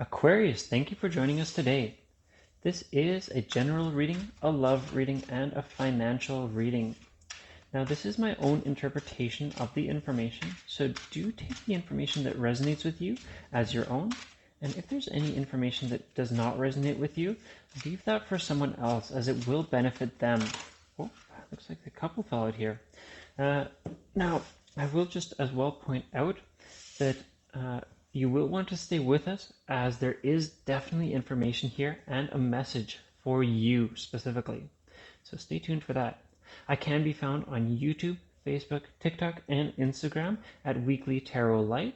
Aquarius, thank you for joining us today. This is a general reading, a love reading, and a financial reading. Now, this is my own interpretation of the information, so do take the information that resonates with you as your own. And if there's any information that does not resonate with you, leave that for someone else as it will benefit them. Oh, looks like the couple fell out here. Now, I will just as well point out that you will want to stay with us as there is definitely information here and a message for you specifically. So stay tuned for that. I can be found on YouTube, Facebook, TikTok, and Instagram at Weekly Tarot Light.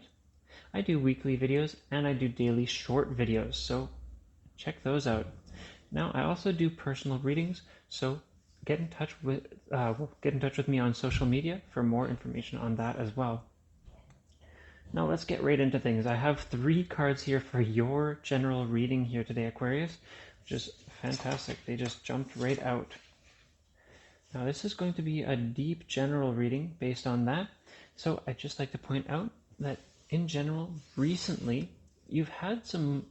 I do weekly videos and I do daily short videos, so check those out. Now, I also do personal readings, so get in touch with me on social media for more information on that as well. Now let's get right into things. I have 3 cards here for your general reading here today, Aquarius, which is fantastic. They just jumped right out. Now this is going to be a deep general reading based on that. So I'd just like to point out that in general, recently, you've had some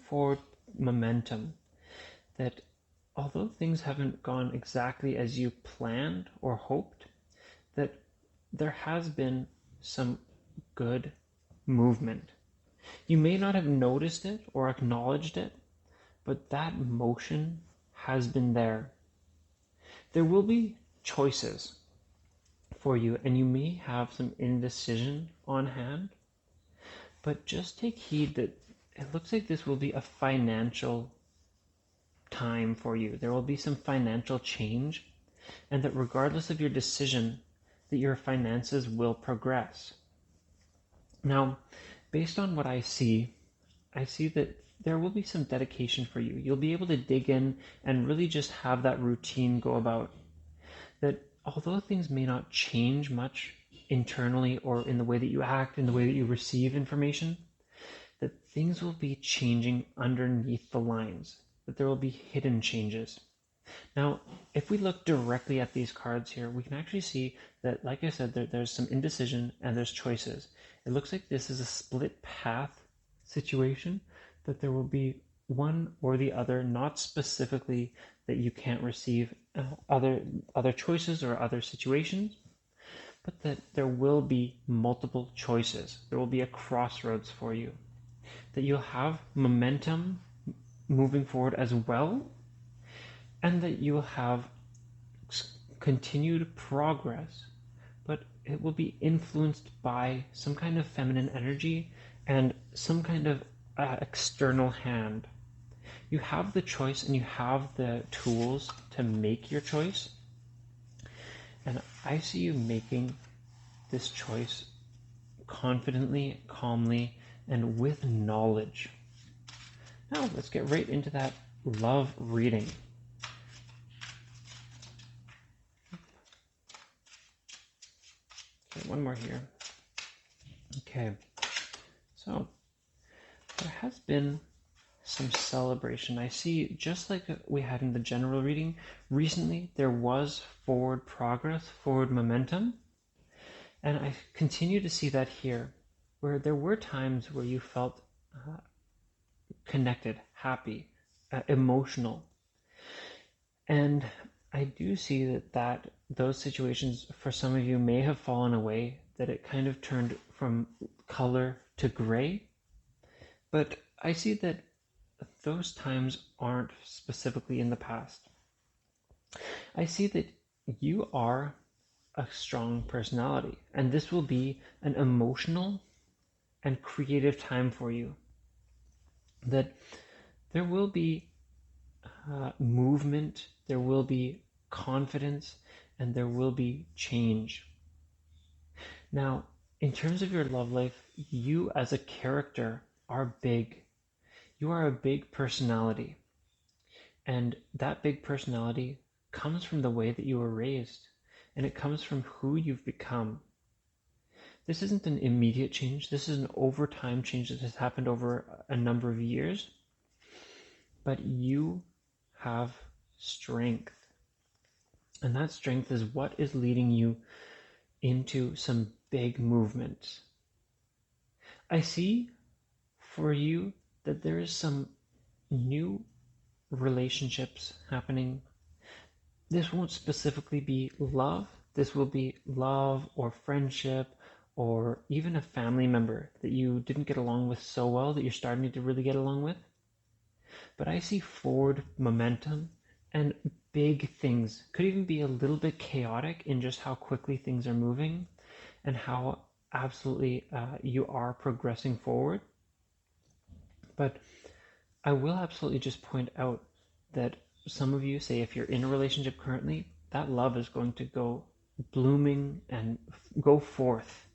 forward momentum that although things haven't gone exactly as you planned or hoped, that there has been some good movement. You may not have noticed it or acknowledged it, but that motion has been there. There will be choices for you, and you may have some indecision on hand, but just take heed that it looks like this will be a financial time for you. There will be some financial change, and that regardless of your decision, that your finances will progress. Now, based on what I see that there will be some dedication for you. You'll be able to dig in and really just have that routine go about. That although things may not change much internally or in the way that you act, in the way that you receive information, that things will be changing underneath the lines, that there will be hidden changes. Now, if we look directly at these cards here, we can actually see that, like I said, there's some indecision and there's choices. It looks like this is a split path situation, that there will be one or the other, not specifically that you can't receive other choices or other situations, but that there will be multiple choices. There will be a crossroads for you, that you'll have momentum moving forward as well, and that you will have continued progress, but it will be influenced by some kind of feminine energy and some kind of external hand. You have the choice and you have the tools to make your choice, and I see you making this choice confidently, calmly, and with knowledge. Now let's get right into that love reading. Okay, one more here. Okay, so there has been some celebration. I see, just like we had in the general reading, recently there was forward progress, forward momentum, and I continue to see that here, where there were times where you felt connected, happy, emotional, and I do see that those situations for some of you may have fallen away, that it kind of turned from color to gray. But I see that those times aren't specifically in the past. I see that you are a strong personality, and this will be an emotional and creative time for you. That there will be movement, there will be confidence, and there will be change. Now, in terms of your love life, you as a character are big. You are a big personality. And that big personality comes from the way that you were raised, and it comes from who you've become. This isn't an immediate change. This is an over time change that has happened over a number of years. But you have strength. And that strength is what is leading you into some big movements. I see for you that there is some new relationships happening. This won't specifically be love. This will be love or friendship or even a family member that you didn't get along with so well that you're starting to really get along with. But I see forward momentum and big things. Could even be a little bit chaotic in just how quickly things are moving and how absolutely you are progressing forward. But I will absolutely just point out that some of you say if you're in a relationship currently, that love is going to go blooming and go forth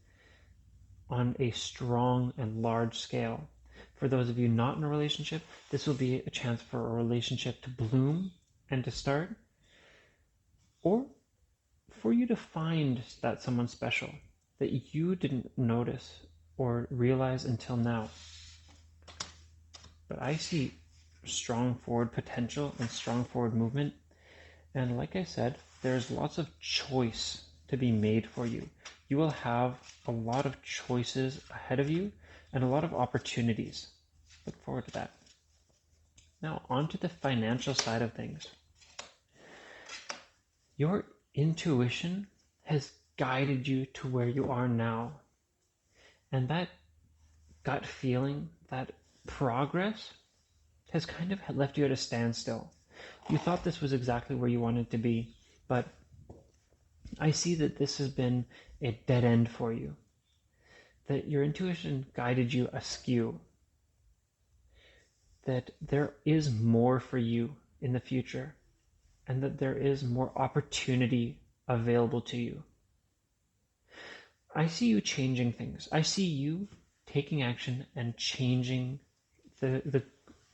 on a strong and large scale. For those of you not in a relationship, this will be a chance for a relationship to bloom and to start, or for you to find that someone special that you didn't notice or realize until now. But I see strong forward potential and strong forward movement. And like I said, there's lots of choice to be made for you. You will have a lot of choices ahead of you and a lot of opportunities. Look forward to that. Now, on to the financial side of things. Your intuition has guided you to where you are now. And that gut feeling, that progress, has kind of left you at a standstill. You thought this was exactly where you wanted to be, but I see that this has been a dead end for you. That your intuition guided you askew. That there is more for you in the future, and that there is more opportunity available to you. I see you changing things. I see you taking action and changing the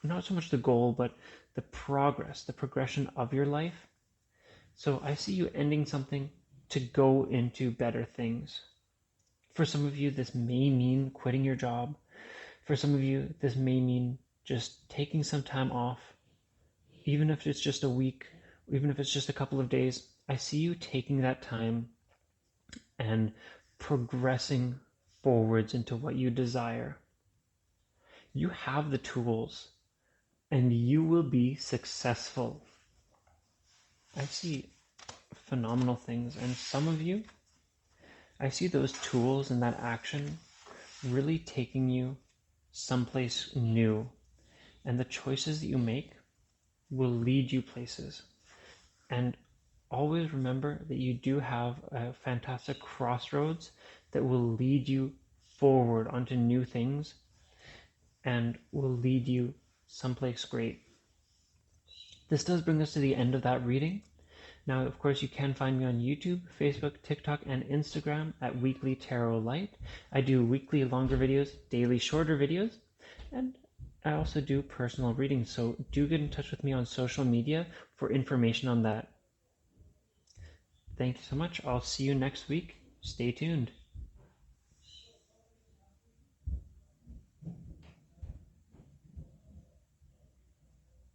not so much the goal, but the progress, the progression of your life. So I see you ending something to go into better things. For some of you, this may mean quitting your job. For some of you, this may mean just taking some time off, even if it's just a week, even if it's just a couple of days. I see you taking that time and progressing forwards into what you desire. You have the tools and you will be successful. I see phenomenal things, and some of you, I see those tools and that action really taking you someplace new, and the choices that you make will lead you places. And always remember that you do have a fantastic crossroads that will lead you forward onto new things and will lead you someplace great. This does bring us to the end of that reading. Now, of course, you can find me on YouTube, Facebook, TikTok, and Instagram at Weekly Tarot Light. I do weekly longer videos, daily shorter videos, and I also do personal readings, so do get in touch with me on social media for information on that. Thank you so much. I'll see you next week. Stay tuned.